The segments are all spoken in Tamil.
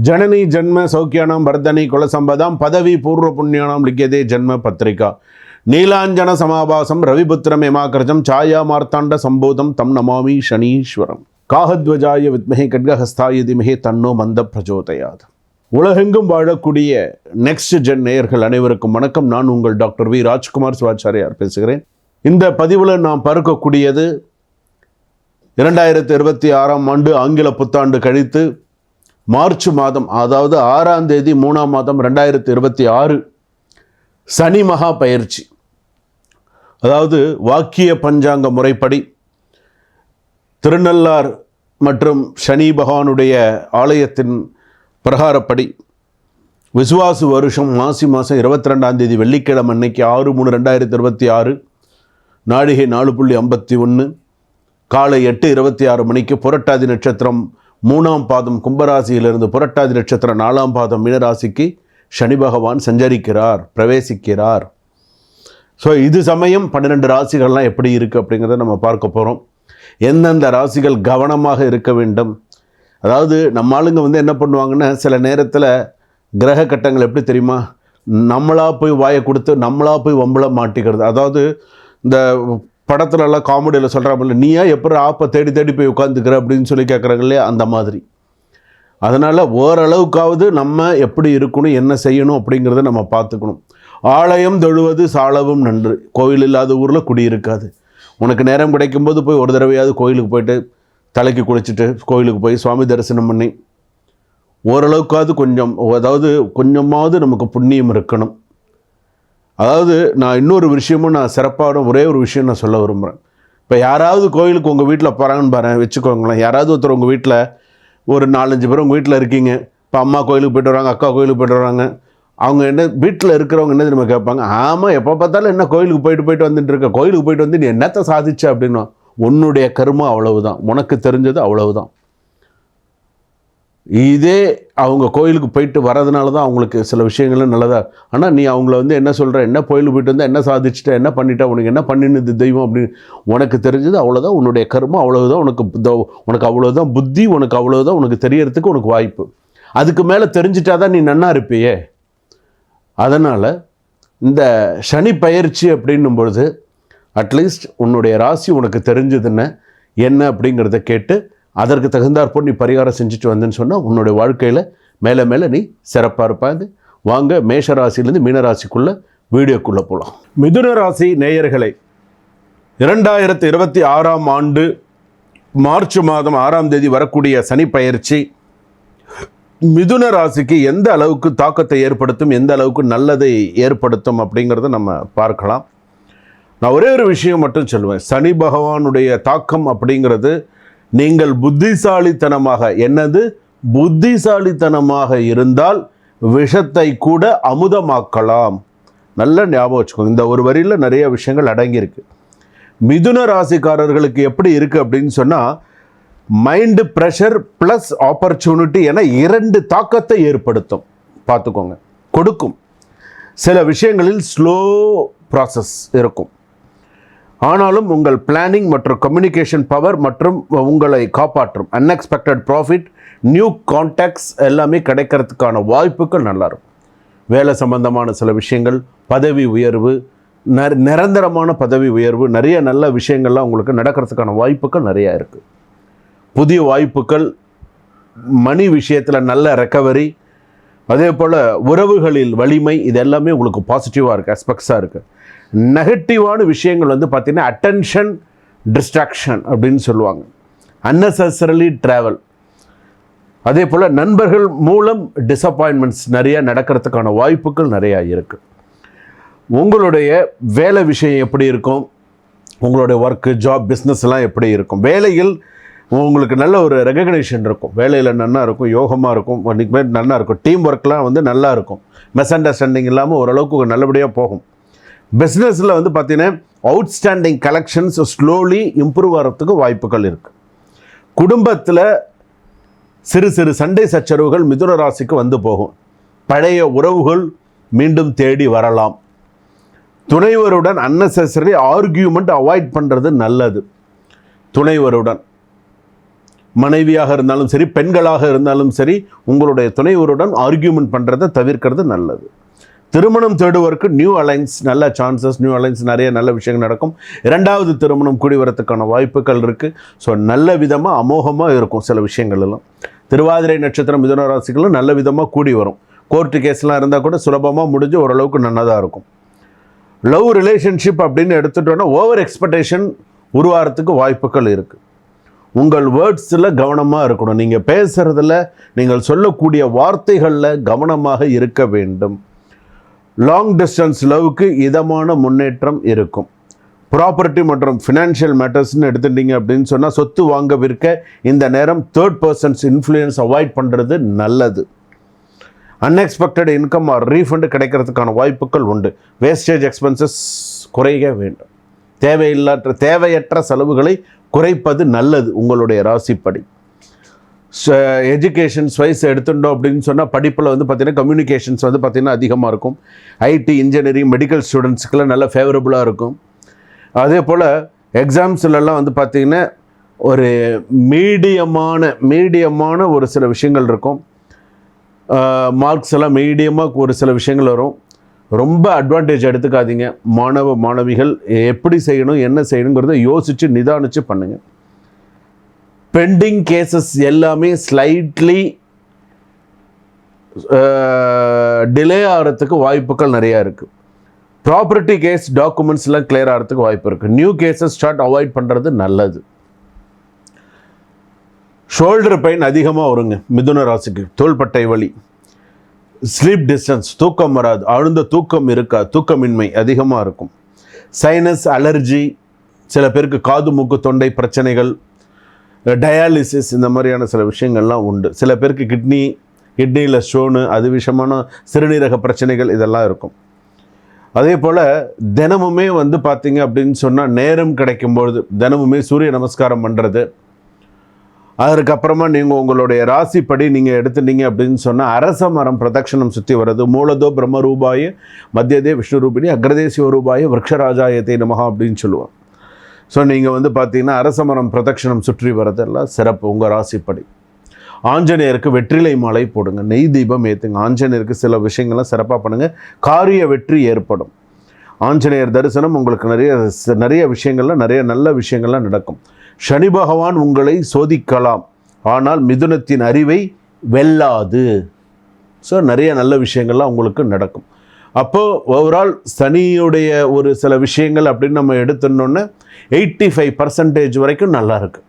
ஜனனி ஜன்ம சௌக்கியானாம் வர்தனி குலசம்பதாம் பதவி பூர்வ புண்ணியானாம் லிக்கியதே ஜன்ம பத்திரிகா நீலாஞ்சன சமாபாசம் ரவிபுத்திரம் யமாகிருஜம் சாயா மார்த்தாண்ட சம்போதம் தம் நமாமி சனீஸ்வரம் காகத்வஜாய வித்மஹே கட்கஹஸ்தாய திமஹே தன்னோ மந்த பிரஜோதயாத். உலகெங்கும் வாழக்கூடிய நெக்ஸ்ட் ஜென் நேயர்கள் அனைவருக்கும் வணக்கம். நான் உங்கள் டாக்டர் வி ராஜ்குமார் சிவாச்சாரியார் பேசுகிறேன். இந்த பதிவில் நாம் பார்க்கக்கூடியது 2026ஆம் ஆண்டு ஆங்கில புத்தாண்டு கழித்து மார்ச் மாதம், அதாவது 6ஆம் தேதி 3ஆம் மாதம் 2026 சனி மகா பயிற்சி. அதாவது வாக்கிய பஞ்சாங்க முறைப்படி திருநள்ளார் மற்றும் சனி பகவானுடைய ஆலயத்தின் பிரகாரப்படி விசுவாசு வருஷம் மாசி மாதம் 22ஆம் தேதி வெள்ளிக்கிழமை அன்னைக்கு 6/3/2026 நாழிகை 4:51 காலை 8:26 மணிக்கு புரட்டாதி நட்சத்திரம் 3ஆம் பாதம் கும்பராசியிலிருந்து புரட்டாதி நட்சத்திரம் 4ஆம் பாதம் மீனராசிக்கு சனி பகவான் சஞ்சரிக்கிறார், பிரவேசிக்கிறார். ஸோ இது சமயம் 12 ராசிகள்லாம் எப்படி இருக்குது அப்படிங்கிறத நம்ம பார்க்க போகிறோம். எந்தெந்த ராசிகள் கவனமாக இருக்க வேண்டும். அதாவது நம்ம ஆளுங்க என்ன பண்ணுவாங்கன்னா, சில நேரத்தில் கிரக கட்டங்கள் எப்படி தெரியுமா, நம்மளாக போய் வாயை கொடுத்து நம்மளாக போய் வம்பளை மாட்டிக்கிறது. அதாவது இந்த படத்துலலாம் காமெடியில் சொல்கிறாங்கல்ல, நீயா எப்படி ஆப்பை தேடி தேடி போய் உட்காந்துக்கிற அப்படின்னு சொல்லி கேட்குறாங்க இல்லையா, அந்த மாதிரி. அதனால் ஓரளவுக்காவது நம்ம எப்படி இருக்கணும், என்ன செய்யணும் அப்படிங்கிறத நம்ம பார்த்துக்கணும். ஆலயம் தொழுவது சாலவும் நன்று, கோயில் இல்லாத ஊரில் குடி இருக்காது. உனக்கு நேரம் கிடைக்கும்போது போய் ஒரு தடவையாவது கோயிலுக்கு போய்ட்டு தலைக்கு குளிச்சுட்டு கோயிலுக்கு போய் சுவாமி தரிசனம் பண்ணி ஓரளவுக்காவது அதாவது கொஞ்சமாவது நமக்கு புண்ணியம் இருக்கணும். அதாவது நான் இன்னொரு விஷயமும் நான் சிறப்பான ஒரே ஒரு விஷயம் நான் சொல்ல விரும்புகிறேன். இப்போ யாராவது கோயிலுக்கு உங்கள் வீட்டில் போகிறாங்கன்னு பாருங்கள், வச்சுக்கோங்களேன். யாராவது ஒருத்தர் உங்கள் வீட்டில் ஒரு 4-5 பேர் உங்கள் வீட்டில் இருக்கீங்க. இப்போ அம்மா கோயிலுக்கு போய்ட்டு வராங்க, அக்கா கோயிலுக்கு போய்ட்டு வராங்க. அவங்க வீட்டில் இருக்கிறவங்க என்ன தெரியுமா கேட்பாங்க, ஆமாம் எப்போ பார்த்தாலும் என்ன கோயிலுக்கு போயிட்டு வந்துட்டு இருக்க, கோயிலுக்கு போயிட்டு வந்து நீ என்னத்தை சாதிச்ச அப்படின்னா, உன்னுடைய கர்மம் அவ்வளவுதான், உனக்கு தெரிஞ்சது அவ்வளவுதான். இதே அவங்க கோயிலுக்கு போயிட்டு வரதுனால தான் அவங்களுக்கு சில விஷயங்களும் நல்லதா. ஆனால் நீ அவங்கள என்ன சொல்கிற, என்ன கோயிலுக்கு போயிட்டு வந்தால் என்ன சாதிச்சுட்ட, என்ன பண்ணிட்டா, உனக்கு என்ன பண்ணினது தெய்வம் அப்படின்னு உனக்கு தெரிஞ்சது அவ்வளோதான், உன்னுடைய கர்மம் அவ்வளவுதான், உனக்கு அவ்வளோதான் புத்தி, உனக்கு அவ்வளோதான், உனக்கு தெரியறதுக்கு உனக்கு வாய்ப்பு. அதுக்கு மேலே தெரிஞ்சிட்டா தான் நீ நன்னா இருப்பியே. அதனால் இந்த சனி பயிற்சி அப்படின்னும் பொழுது அட்லீஸ்ட் உன்னுடைய ராசி உனக்கு தெரிஞ்சதுன்னு என்ன அப்படிங்கிறத கேட்டு அதற்கு தகுந்தாற்போல் நீ பரிகாரம் செஞ்சுட்டு வந்தேன்னு சொன்னால் உன்னுடைய வாழ்க்கையில் மேலே மேலே நீ சிறப்பாக இருப்பாங்க. வாங்க மேஷ ராசிலேருந்து மீனராசிக்குள்ளே வீடியோக்குள்ளே போகலாம். மிதுன ராசி நேயர்களை, 2026ஆம் ஆண்டு மார்ச் மாதம் 6ஆம் தேதி வரக்கூடிய சனி பயிற்சி மிதுன ராசிக்கு எந்த அளவுக்கு தாக்கத்தை ஏற்படுத்தும், எந்த அளவுக்கு நல்லதை ஏற்படுத்தும் அப்படிங்கிறத நம்ம பார்க்கலாம். நான் ஒரே ஒரு விஷயம் மட்டும் சொல்லுவேன். சனி பகவானுடைய தாக்கம் அப்படிங்கிறது நீங்கள் புத்திசாலித்தனமாக இருந்தால் விஷத்தை கூட அமுதமாக்கலாம். நல்ல ஞாபகம் வச்சுக்கோங்க. இந்த ஒரு வரியில் நிறைய விஷயங்கள் அடங்கியிருக்கு. மிதுன ராசிக்காரர்களுக்கு எப்படி இருக்குது அப்படின்னு சொன்னால், மைண்டு ப்ரெஷர் ப்ளஸ் ஆப்பர்ச்சுனிட்டி என 2 தாக்கத்தை ஏற்படுத்தும். பார்த்துக்கோங்க, கொடுக்கும். சில விஷயங்களில் ஸ்லோ ப்ராசஸ் இருக்கும். ஆனாலும் உங்கள் பிளானிங் மற்றும் கம்யூனிகேஷன் பவர் மற்றும் உங்களை காப்பாற்றும் அன்எக்ஸ்பெக்டட் ப்ராஃபிட், நியூ கான்டாக்ட்ஸ் எல்லாமே கிடைக்கிறதுக்கான வாய்ப்புகள் நல்லாயிருக்கும். வேலை சம்பந்தமான சில விஷயங்கள், பதவி உயர்வு, நிரந்தரமான பதவி உயர்வு, நிறைய நல்ல விஷயங்கள்லாம் உங்களுக்கு நடக்கிறதுக்கான வாய்ப்புகள் நிறையா இருக்குது. புதிய வாய்ப்புகள், மணி விஷயத்தில் நல்ல ரெக்கவரி, அதே போல் உறவுகளில் வலிமை, இது எல்லாமே உங்களுக்கு பாசிட்டிவாக இருக்குது, அஸ்பெக்ட்ஸாக இருக்குது. நெகட்டிவான விஷயங்கள் பார்த்திங்கன்னா அட்டென்ஷன் டிஸ்ட்ராக்ஷன் அப்படின்னு சொல்லுவாங்க, அன்னெசரிலி ட்ராவல். அதே போல் நண்பர்கள் மூலம் டிசப்பாயின்மெண்ட்ஸ் நிறையா நடக்கிறதுக்கான வாய்ப்புகள் நிறையா இருக்குது. உங்களுடைய வேலை விஷயம் எப்படி இருக்கும், உங்களுடைய ஒர்க்கு, ஜாப், பிஸ்னஸ்லாம் எப்படி இருக்கும், வேலையில் உங்களுக்கு நல்ல ஒரு ரெகக்னேஷன் இருக்கும், வேலையில் நல்லா இருக்கும், யோகமாக இருக்கும், அன்றைக்கு நல்லா இருக்கும், டீம் ஒர்க்லாம் நல்லா இருக்கும், மிஸ் அண்டர்ஸ்டாண்டிங் இல்லாமல் ஓரளவுக்கு நல்லபடியாக போகும். பிஸ்னஸில் பார்த்தீங்கன்னா அவுட்ஸ்டாண்டிங் கலெக்ஷன்ஸ் ஸ்லோலி இம்ப்ரூவ் ஆகிறதுக்கு வாய்ப்புகள் இருக்குது. குடும்பத்தில் சிறு சிறு சண்டை சச்சரவுகள் மிதுன ராசிக்கு போகும். பழைய உறவுகள் மீண்டும் தேடி வரலாம். துணைவருடன் அன்னெசரி ஆர்கியூமெண்ட் அவாய்ட் பண்ணுறது நல்லது. துணைவருடன் மனைவியாக இருந்தாலும் சரி, பெண்களாக இருந்தாலும் சரி, உங்களுடைய துணைவருடன் ஆர்கியூமெண்ட் பண்ணுறதை தவிர்க்கிறது நல்லது. திருமணம் தேடுவதற்கு நியூ அலைன்ஸ் நல்ல சான்சஸ், நியூ அலைன்ஸ் நிறைய நல்ல விஷயங்கள் நடக்கும். இரண்டாவது திருமணம் கூடி வரத்துக்கான வாய்ப்புகள் இருக்குது. ஸோ நல்ல விதமாக அமோகமாக இருக்கும் சில விஷயங்கள் எல்லாம். திருவாதிரை நட்சத்திரம் மிதுன ராசிகளும் நல்ல விதமாக கூடி வரும். கோர்ட்டு கேஸ்லாம் இருந்தால் கூட சுலபமாக முடிஞ்சு ஓரளவுக்கு நன்னதாக இருக்கும். லவ் ரிலேஷன்ஷிப் அப்படின்னு எடுத்துட்டோன்னா ஓவர் எக்ஸ்பெக்டேஷன் உருவாகிறதுக்கு வாய்ப்புகள் இருக்குது. உங்கள் வேர்ட்ஸில் கவனமாக இருக்கணும். நீங்கள் பேசுகிறதுல, நீங்கள் சொல்லக்கூடிய வார்த்தைகளில் கவனமாக இருக்க வேண்டும். லாங் டிஸ்டன்ஸ் லவ்வுக்கு இதமான முன்னேற்றம் இருக்கும். ப்ராப்பர்ட்டி மற்றும் ஃபினான்ஷியல் மேட்டர்ஸ்ன்னு எடுத்துட்டீங்க அப்படின்னு சொன்னால் சொத்து வாங்க விற்க இந்த நேரம் தேர்ட் பர்சன்ஸ் இன்ஃப்ளூயன்ஸ் அவாய்ட் பண்ணுறது நல்லது. அன்எக்ஸ்பெக்டட் இன்கம் ஆர் ரீஃபண்டு கிடைக்கிறதுக்கான வாய்ப்புகள் உண்டு. வேஸ்டேஜ் எக்ஸ்பென்சஸ் குறைய வேண்டும். தேவையற்ற செலவுகளை குறைப்பது நல்லது உங்களுடைய ராசிப்படி. எஜுகேஷன்ஸ் வைஸ் எடுத்துட்டோம் அப்படின்னு சொன்னால் படிப்பில் வந்து பார்த்திங்கன்னா கம்யூனிகேஷன்ஸ் வந்து பார்த்திங்கன்னா அதிகமாக இருக்கும். ஐடி, இன்ஜினியரிங், மெடிக்கல் ஸ்டூடெண்ட்ஸுக்கெல்லாம் நல்ல ஃபேவரபுளாக இருக்கும். அதே போல் எக்ஸாம்ஸ்லலாம் வந்து பார்த்திங்கன்னா ஒரு மீடியமான ஒரு சில விஷயங்கள் இருக்கும். மார்க்ஸ் எல்லாம் மீடியமாக ஒரு சில விஷயங்கள் வரும். ரொம்ப அட்வான்டேஜ் எடுத்துக்காதீங்க. மாணவிகள் எப்படி செய்யணும், என்ன செய்யணுங்கிறத யோசித்து நிதானித்து பண்ணுங்கள். பெண்டிங் கேசஸ் எல்லாமே ஸ்லைட்லி டிலே ஆகிறதுக்கு வாய்ப்புகள் நிறையா இருக்குது. ப்ராப்பர்ட்டி கேஸ், டாக்குமெண்ட்ஸ்லாம் கிளியர் ஆகிறதுக்கு வாய்ப்பு இருக்குது. நியூ கேசஸ் ஸ்டார்ட் அவாய்ட் பண்ணுறது நல்லது. ஷோல்டர் பெயின் அதிகமாக வருங்க மிதுன ராசிக்கு. தோள்பட்டை வலி, ஸ்லீப் டிஸ்டன்ஸ், தூக்கம் வராது, ஆழ்ந்த தூக்கம் இருக்காது, தூக்கமின்மை அதிகமாக இருக்கும். சைனஸ் அலர்ஜி, சில பேருக்கு காது மூக்கு தொண்டை பிரச்சனைகள், டயாலிசிஸ், இந்த மாதிரியான சில விஷயங்கள்லாம் உண்டு. சில பேருக்கு கிட்னியில் ஸ்டோனு, அது விஷயமான சிறுநீரக பிரச்சனைகள் இதெல்லாம் இருக்கும். அதே போல் தினமுமே வந்து பார்த்திங்க அப்படின்னு சொன்னால் நேரம் கிடைக்கும்பொழுது தினமுமே சூரிய நமஸ்காரம் பண்ணுறது. அதுக்கப்புறமா நீங்கள் உங்களுடைய ராசிப்படி நீங்கள் எடுத்துட்டீங்க அப்படின்னு சொன்னால் அரச மரம் பிரதட்சணம் சுற்றி வர்றது. மூலதோ பிரம்ம ரூபாய, மத்தியதே விஷ்ணு ரூபிணி, அக்ரதே சிவரூபாய, விரக்ஷராஜாயத்தை நமஹா அப்படின்னு சொல்லுவோம். ஸோ நீங்கள் வந்து பார்த்தீங்கன்னா அரச மரம் பிரதட்சணம் சுற்றி வரதெல்லாம் சிறப்பு உங்கள் ராசிப்படி. ஆஞ்சநேயருக்கு வெற்றிலை மாலை போடுங்க, நெய் தீபம் ஏற்றுங்க. ஆஞ்சநேயருக்கு சில விஷயங்கள்லாம் சிறப்பாக பண்ணுங்கள், காரிய வெற்றி ஏற்படும். ஆஞ்சநேயர் தரிசனம் உங்களுக்கு நிறைய விஷயங்கள்லாம் நிறைய நல்ல விஷயங்கள்லாம் நடக்கும். சனி பகவான் உங்களை சோதிக்கலாம், ஆனால் மிதுனத்தின் அறிவை வெல்லாது. ஸோ நிறைய நல்ல விஷயங்கள்லாம் உங்களுக்கு நடக்கும். அப்போது ஓவரால் சனியுடைய ஒரு சில விஷயங்கள் அப்படின்னு நம்ம எடுத்துனோன்னே 85% வரைக்கும் நல்லா இருக்குது.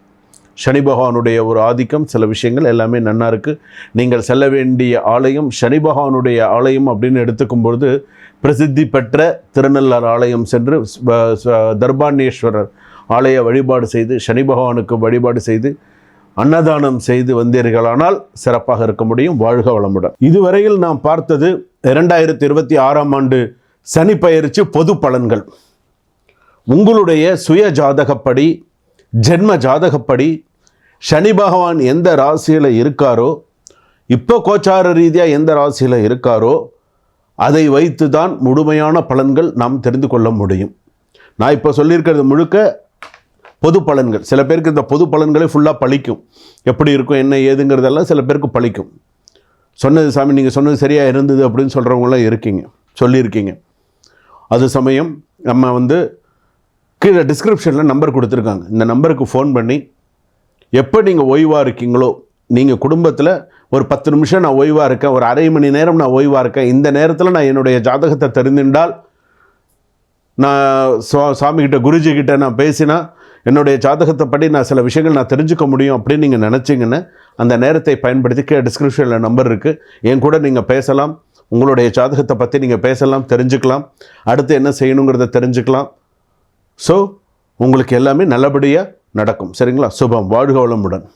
சனி பகவானுடைய ஒரு ஆதிக்கம், சில விஷயங்கள் எல்லாமே நல்லா இருக்குது. நீங்கள் செல்ல வேண்டிய ஆலயம் சனி பகவானுடைய ஆலயம் அப்படின்னு எடுத்துக்கும்பொழுது பிரசித்தி பெற்ற திருநள்ளார் ஆலயம் சென்று தர்பாணேஸ்வரர் ஆலய வழிபாடு செய்து, சனி பகவானுக்கு வழிபாடு செய்து, அன்னதானம் செய்து வந்தீர்களானால் சிறப்பாக இருக்க முடியும். வாழ்க வளமுடன். இதுவரையில் நாம் பார்த்தது 2026ஆம் ஆண்டு சனி பெயர்ச்சி பொது பலன்கள். உங்களுடைய சுய ஜாதகப்படி, ஜென்ம ஜாதகப்படி சனி பகவான் எந்த ராசியில் இருக்காரோ, இப்போ கோச்சார ரீதியாக எந்த ராசியில் இருக்காரோ அதை வைத்து தான் முழுமையான பலன்கள் நாம் தெரிந்து கொள்ள முடியும். நான் இப்போ சொல்லியிருக்கிறது முழுக்க பொது பலன்கள். சில பேருக்கு இந்த பொது பலன்களே ஃபுல்லாக பழிக்கும். எப்படி இருக்கும் என்ன ஏதுங்கிறதெல்லாம் சில பேருக்கு பழிக்கும். சொன்னது சாமி நீங்கள் சொன்னது சரியாக இருந்தது அப்படின்னு சொல்கிறவங்களாம் சொல்லியிருக்கீங்க. அது சமயம் நம்ம வந்து கீழே டிஸ்கிரிப்ஷனில் நம்பர் கொடுத்துருக்காங்க. இந்த நம்பருக்கு ஃபோன் பண்ணி எப்போ நீங்கள் ஓய்வாக இருக்கீங்களோ, நீங்கள் குடும்பத்தில் ஒரு 10 நிமிஷம் நான் ஓய்வாக இருக்கேன், ஒரு அரை மணி நேரம் நான் ஓய்வாக இருக்கேன், இந்த நேரத்தில் நான் என்னுடைய ஜாதகத்தை தெரிந்துட்டால் நான் சாமிக்கிட்ட குருஜிக்கிட்ட நான் பேசினா என்னுடைய ஜாதகத்தை படி நான் சில விஷயங்கள் நான் தெரிஞ்சுக்க முடியும் அப்படின்னு நீங்கள் நினச்சிங்கன்னா அந்த நேரத்தை பயன்படுத்தி கீழே டிஸ்கிரிப்ஷனில் நம்பர் இருக்குது, என் கூட நீங்கள் பேசலாம். உங்களுடைய ஜாதகத்தை பற்றி நீங்கள் பேசலாம், தெரிஞ்சுக்கலாம், அடுத்து என்ன செய்யணுங்கிறத தெரிஞ்சுக்கலாம். ஸோ உங்களுக்கு எல்லாமே நல்லபடியாக நடக்கும். சரிங்களா? சுபம். வாழ்க வளமுடன்.